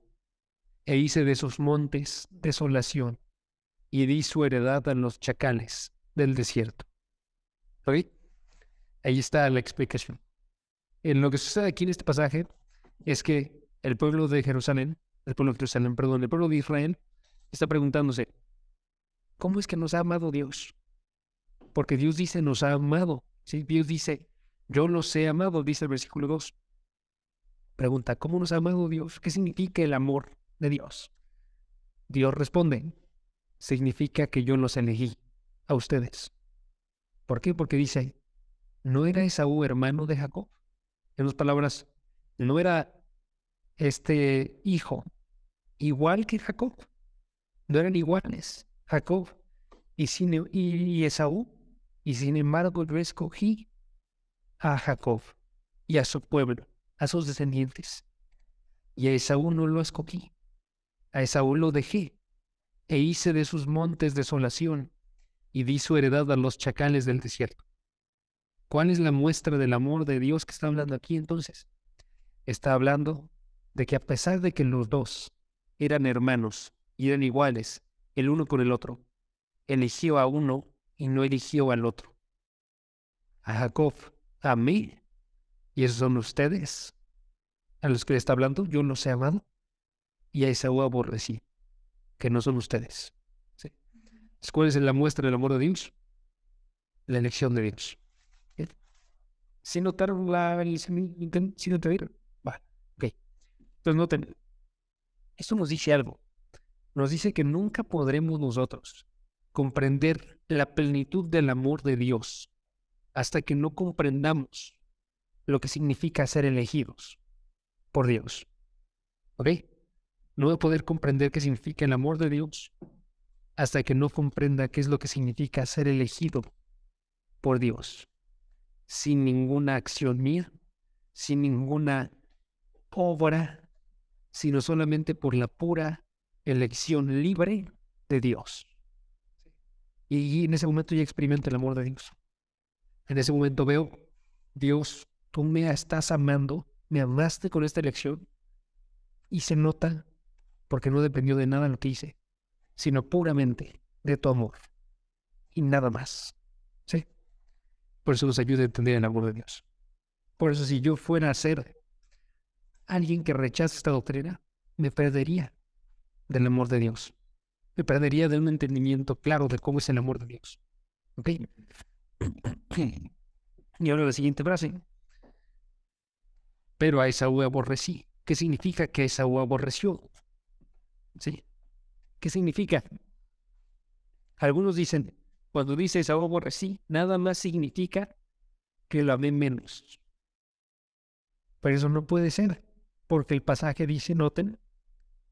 e hice de sus montes desolación, y di su heredad a los chacales del desierto. ¿Ok? Ahí está la explicación. En lo que sucede aquí en este pasaje es que el pueblo de Israel, está preguntándose, ¿cómo es que nos ha amado Dios? Porque Dios dice, nos ha amado. ¿Sí? Dios dice, yo los he amado, dice el versículo 2. Pregunta, ¿cómo nos ha amado Dios? ¿Qué significa el amor de Dios? Dios responde, significa que yo los elegí a ustedes. ¿Por qué? Porque dice, ¿no era Esaú hermano de Jacob? En otras palabras, ¿no era este hijo igual que Jacob? No eran iguales, Jacob y Esaú. Y sin embargo yo escogí a Jacob y a su pueblo, a sus descendientes. Y a Esaú no lo escogí. A Esaú lo dejé e hice de sus montes desolación y di su heredad a los chacales del desierto. ¿Cuál es la muestra del amor de Dios que está hablando aquí entonces? Está hablando de que a pesar de que los dos eran hermanos y eran iguales el uno con el otro, eligió a uno y no eligió al otro. A Jacob amé, y esos son ustedes a los que le está hablando, yo los he amado, y a Esaú aborrecí, que no son ustedes. ¿Sí? ¿Cuál es la muestra del amor de Dios? La elección de Dios. ¿Bien? ¿Sí notaron ¿sí notaron? Va, ok. Entonces noten, esto nos dice algo. Nos dice que nunca podremos nosotros comprender la plenitud del amor de Dios hasta que no comprendamos lo que significa ser elegidos por Dios. ¿Ok? No voy a poder comprender qué significa el amor de Dios hasta que no comprenda qué es lo que significa ser elegido por Dios. sin ninguna acción mía, sin ninguna obra, sino solamente por la pura elección libre de Dios. Y en ese momento ya experimento el amor de Dios. En ese momento veo, Dios, tú me estás amando, me amaste con esta elección, y se nota porque no dependió de nada lo que hice, sino puramente de tu amor y nada más. ¿Sí? Por eso nos ayuda a entender el amor de Dios. Por eso si yo fuera a ser alguien que rechaza esta doctrina, me perdería del amor de Dios. Me perdería de un entendimiento claro de cómo es el amor de Dios. ¿Ok? Y ahora la siguiente frase. Pero a Esaú aborrecí. ¿Qué significa que Esaú aborreció? ¿Sí? ¿Qué significa? Algunos dicen, cuando dice Esaú aborrecí, nada más significa que lo amé menos. Pero eso no puede ser, porque el pasaje dice, noten,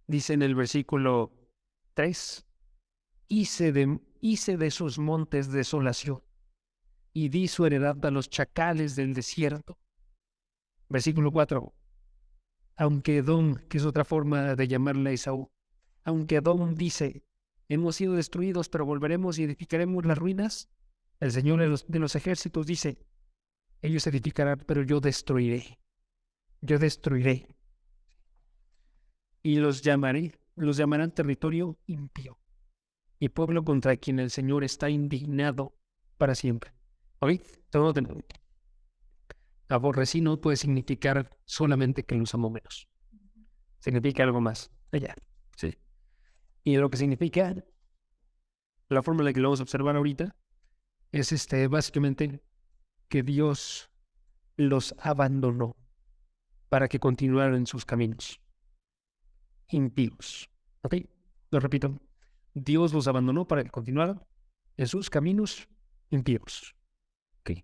dice en el versículo 3, hice de sus montes desolación y di su heredad a los chacales del desierto. Versículo 4, aunque Edom, que es otra forma de llamarle a Esaú, aunque Edom dice, hemos sido destruidos, pero volveremos y edificaremos las ruinas, el Señor de los ejércitos dice, ellos edificarán, pero yo destruiré. Yo destruiré. Y los llamarán territorio impío y pueblo contra quien el Señor está indignado para siempre. ¿Ok? Entonces, aborrecí no puede significar solamente que los amo menos. Significa algo más allá. Sí. Y lo que significa, la forma en la que lo vamos a observar ahorita, es básicamente que Dios los abandonó para que continuaran en sus caminos impíos. ¿Ok? Lo repito. Dios los abandonó para que continuaran en sus caminos impíos. ¿Ok?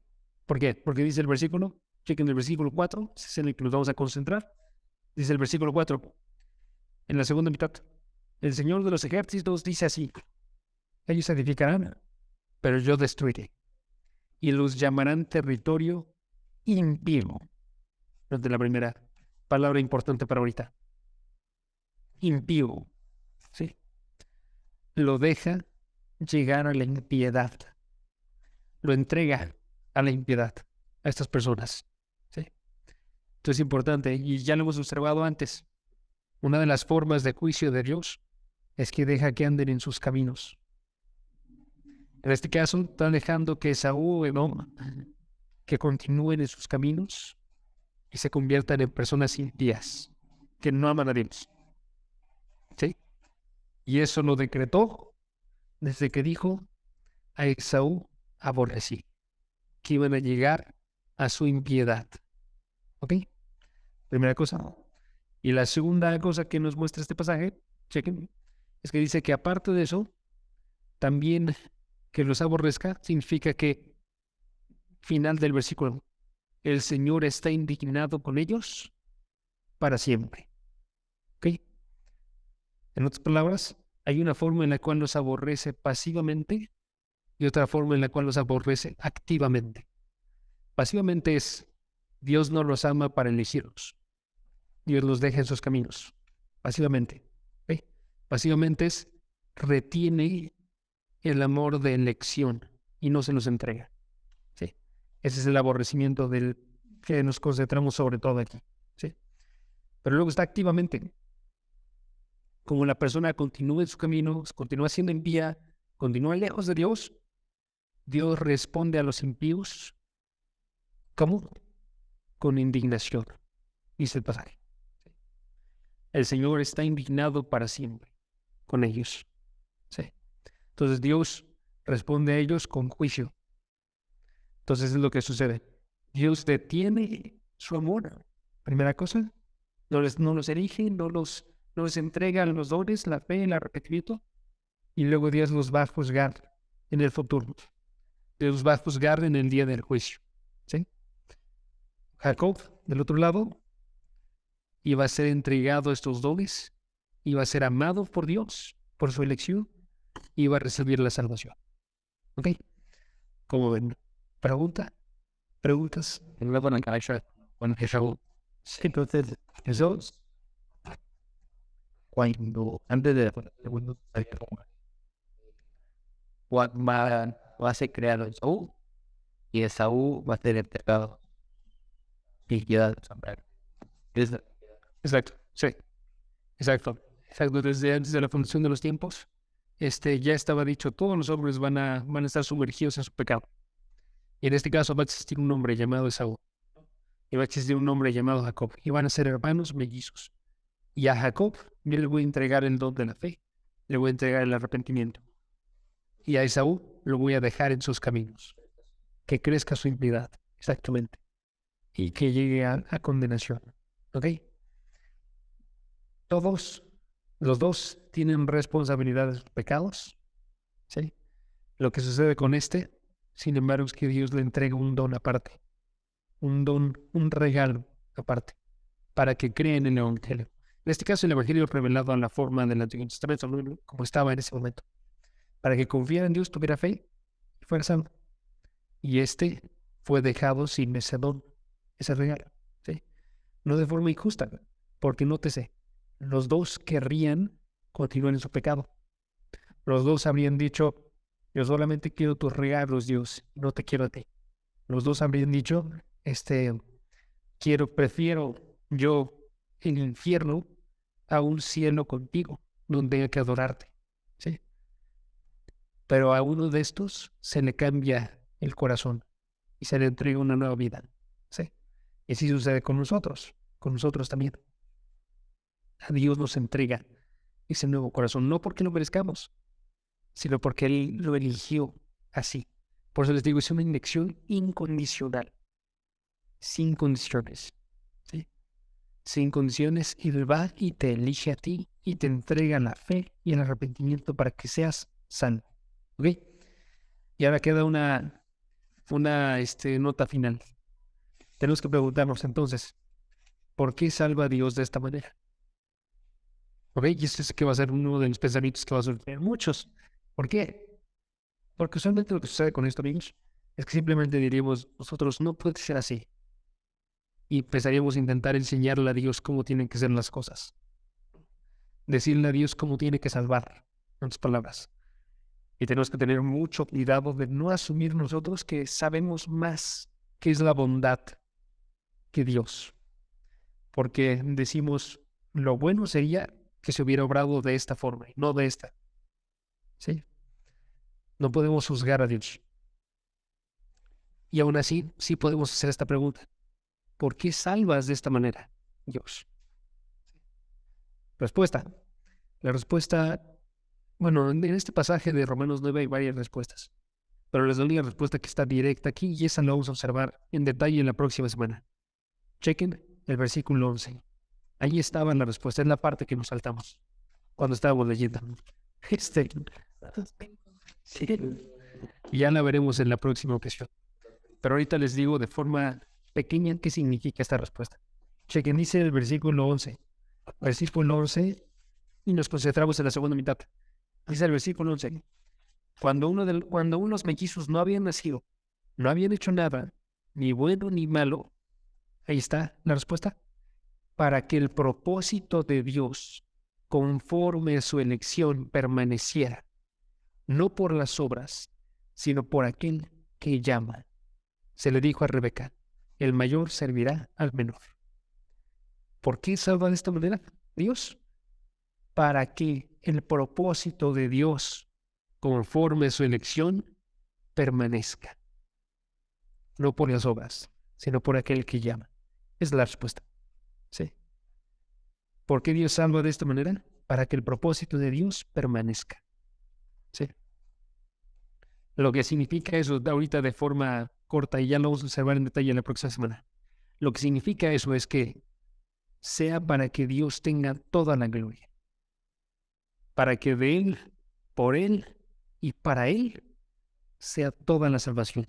¿Por qué? Porque dice el versículo, chequen el versículo 4, es en el que nos vamos a concentrar. Dice el versículo 4, en la segunda mitad, el Señor de los ejércitos dice así, ellos edificarán, pero yo destruiré, y los llamarán territorio impío. Es la primera palabra importante para ahorita. Impío. ¿Sí? Lo deja llegar a la impiedad. Lo entrega a la impiedad a estas personas. ¿Sí? Esto es importante y ya lo hemos observado antes. Una de las formas de juicio de Dios es que deja que anden en sus caminos. En este caso, está dejando que Esaú o Edom que continúen en sus caminos y se conviertan en personas impías, que no aman a Dios. ¿Sí? Y eso lo decretó desde que dijo a Esaú aborrecí, que iban a llegar a su impiedad. ¿Ok? Primera cosa. Y la segunda cosa que nos muestra este pasaje, chequen, es que dice que aparte de eso, también que los aborrezca significa que, final del versículo, el Señor está indignado con ellos para siempre. ¿Ok? En otras palabras, hay una forma en la cual los aborrece pasivamente y otra forma en la cual los aborrece activamente. Pasivamente es, Dios no los ama para elegirlos. Dios los deja en sus caminos. Pasivamente. ¿Ok? Pasivamente es, retiene el amor de elección y no se los entrega. ¿Sí? Ese es el aborrecimiento del que nos concentramos sobre todo aquí. ¿Sí? Pero luego está activamente. Como la persona continúa en su camino, continúa siendo impía, continúa lejos de Dios, Dios responde a los impíos. ¿Cómo? Con indignación, dice el pasaje. El Señor está indignado para siempre con ellos. ¿Sí? Entonces Dios responde a ellos con juicio. Entonces es lo que sucede. Dios detiene su amor. Primera cosa, no los elige, no les entrega los dones, la fe, el arrepentimiento, y luego Dios los va a juzgar en el futuro. Dios los va a juzgar en el día del juicio. ¿Sí? Jacob, del otro lado, iba a ser entregado estos dones, iba a ser amado por Dios, por su elección, iba a recibir la salvación. ¿Ok? ¿Cómo ven? ¿Pregunta? ¿Preguntas? Y luego en el bueno, Esaú, Entonces, eso, cuando antes de segundo sabía cómo va a ser creado Esaú y Esaú va a ser entregado y queda desamparado. exacto, sí, exacto. Exacto, desde antes de la fundación de los tiempos, ya estaba dicho, todos los hombres van a estar sumergidos en su pecado. Y en este caso va a existir un hombre llamado Esaú. Y va a existir un hombre llamado Jacob. Y van a ser hermanos mellizos. Y a Jacob yo le voy a entregar el don de la fe. Le voy a entregar el arrepentimiento. Y a Esaú lo voy a dejar en sus caminos. Que crezca su impiedad. Exactamente. Y que llegue a condenación. ¿Ok? Todos, los dos tienen responsabilidad de sus pecados. ¿Sí? Lo que sucede con sin embargo, es que Dios le entrega un don aparte. Un don, un regalo aparte. Para que creen en el Evangelio. En este caso, el Evangelio revelado a la forma del Antiguo Testamento, ¿no? Como estaba en ese momento. Para que confiara en Dios, tuviera fe y fuera salvo. Y fue dejado sin ese don, ese regalo. ¿Sí? No de forma injusta, porque nótese, los dos querrían continuar en su pecado. Los dos habrían dicho, yo solamente quiero tus regalos, Dios, no te quiero a ti. Los dos habrían dicho, prefiero yo el infierno a un cielo contigo, donde tenga que adorarte. ¿Sí? Pero a uno de estos se le cambia el corazón y se le entrega una nueva vida. ¿Sí? Y así sucede con nosotros también. A Dios nos entrega ese nuevo corazón, no porque lo merezcamos, sino porque Él lo eligió así. Por eso les digo, es una elección incondicional, sin condiciones. ¿Sí? Sin condiciones, Él va y te elige a ti y te entrega la fe y el arrepentimiento para que seas salvo. ¿Ok? Y ahora queda una nota final. Tenemos que preguntarnos entonces, ¿por qué salva a Dios de esta manera? ¿Ok? Y este es que va a ser uno de los pensamientos que va a surgir muchos. ¿Por qué? Porque usualmente lo que sucede con esto, amigos, es que simplemente diríamos, nosotros no puede ser así. Y empezaríamos a intentar enseñarle a Dios cómo tienen que ser las cosas. Decirle a Dios cómo tiene que salvar, en otras palabras. Y tenemos que tener mucho cuidado de no asumir nosotros que sabemos más qué es la bondad que Dios. Porque decimos, lo bueno sería que se hubiera obrado de esta forma y no de esta. ¿Sí? No podemos juzgar a Dios. Y aún así, sí podemos hacer esta pregunta. ¿Por qué salvas de esta manera, Dios? Respuesta. La respuesta, bueno, en este pasaje de Romanos 9 hay varias respuestas. Pero les doy la respuesta que está directa aquí y esa la vamos a observar en detalle en la próxima semana. Chequen el versículo 11. Ahí estaba la respuesta, es la parte que nos saltamos cuando estábamos leyendo. Sí. Ya la veremos en la próxima ocasión. Pero ahorita les digo de forma pequeña qué significa esta respuesta. Chequen, dice el versículo 11. Versículo 11 y nos concentramos en la segunda mitad. Dice el versículo 11. Cuando unos mellizos no habían nacido, no habían hecho nada, ni bueno ni malo, ahí está la respuesta, para que el propósito de Dios, conforme a su elección, permaneciera, no por las obras, sino por aquel que llama. Se le dijo a Rebeca, el mayor servirá al menor. ¿Por qué salva de esta manera Dios? Para que el propósito de Dios, conforme a su elección, permanezca. No por las obras, sino por aquel que llama. Es la respuesta. ¿Sí? ¿Por qué Dios salva de esta manera? Para que el propósito de Dios permanezca. ¿Sí? Lo que significa eso ahorita de forma corta y ya lo vamos a observar en detalle la próxima semana. Lo que significa eso es que sea para que Dios tenga toda la gloria. Para que de Él, por Él y para Él sea toda la salvación.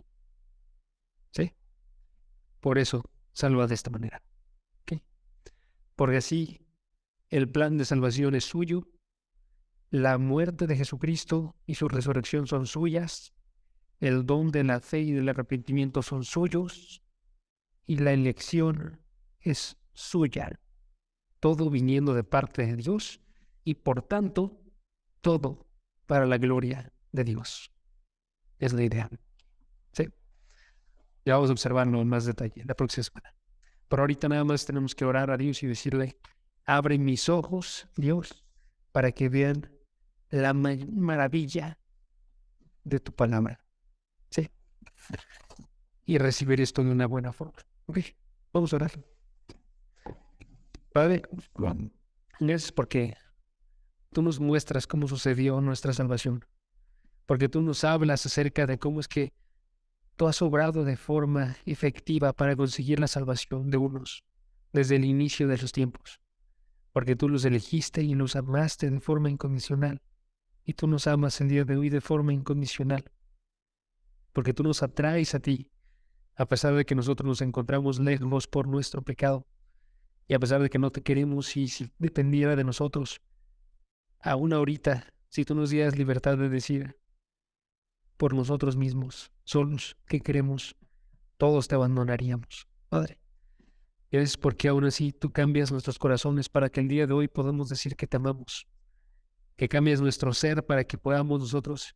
¿Sí? Por eso salva de esta manera. ¿Okay? Porque así el plan de salvación es suyo, la muerte de Jesucristo y su resurrección son suyas, el don de la fe y del arrepentimiento son suyos y la elección es suya. Todo viniendo de parte de Dios y por tanto, todo para la gloria de Dios. Es la idea. Sí. Ya vamos a observarlo en más detalle la próxima semana. Pero ahorita nada más tenemos que orar a Dios y decirle, abre mis ojos, Dios, para que vean la maravilla de tu palabra. Sí. Y recibir esto de una buena forma. Ok, vamos a orar. Padre, gracias porque tú nos muestras cómo sucedió nuestra salvación. Porque tú nos hablas acerca de cómo es que tú has obrado de forma efectiva para conseguir la salvación de unos desde el inicio de los tiempos. Porque tú los elegiste y los amaste de forma incondicional. Y tú nos amas el día de hoy de forma incondicional. Porque tú nos atraes a ti, a pesar de que nosotros nos encontramos lejos por nuestro pecado. Y a pesar de que no te queremos y si dependiera de nosotros, aún ahorita, si tú nos dieras libertad de decir por nosotros mismos, solos, que queremos, todos te abandonaríamos, Padre. Y es porque aún así tú cambias nuestros corazones para que el día de hoy podamos decir que te amamos, que cambias nuestro ser para que podamos nosotros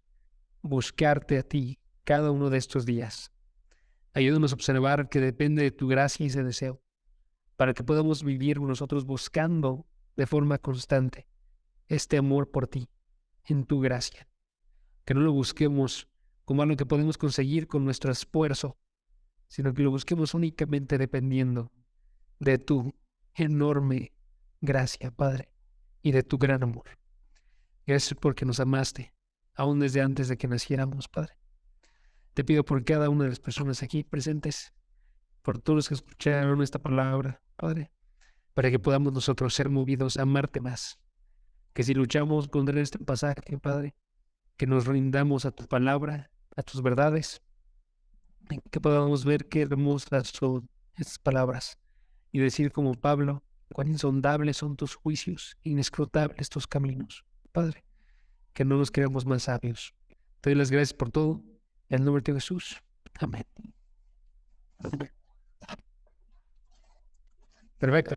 buscarte a ti cada uno de estos días. Ayúdanos a observar que depende de tu gracia y ese deseo, para que podamos vivir nosotros buscando de forma constante este amor por ti, en tu gracia. Que no lo busquemos como algo que podemos conseguir con nuestro esfuerzo, sino que lo busquemos únicamente dependiendo de tu enorme gracia, Padre, y de tu gran amor. Gracias porque nos amaste, aún desde antes de que naciéramos, Padre. Te pido por cada una de las personas aquí presentes, por todos los que escucharon esta palabra, Padre, para que podamos nosotros ser movidos a amarte más. Que si luchamos contra este pasaje, Padre, que nos rindamos a tu palabra, a tus verdades, que podamos ver qué hermosas son estas palabras y decir como Pablo, cuán insondables son tus juicios, inescrutables tus caminos. Padre, que no nos creamos más sabios. Te doy las gracias por todo, en el nombre de Jesús. Amén. Perfecto.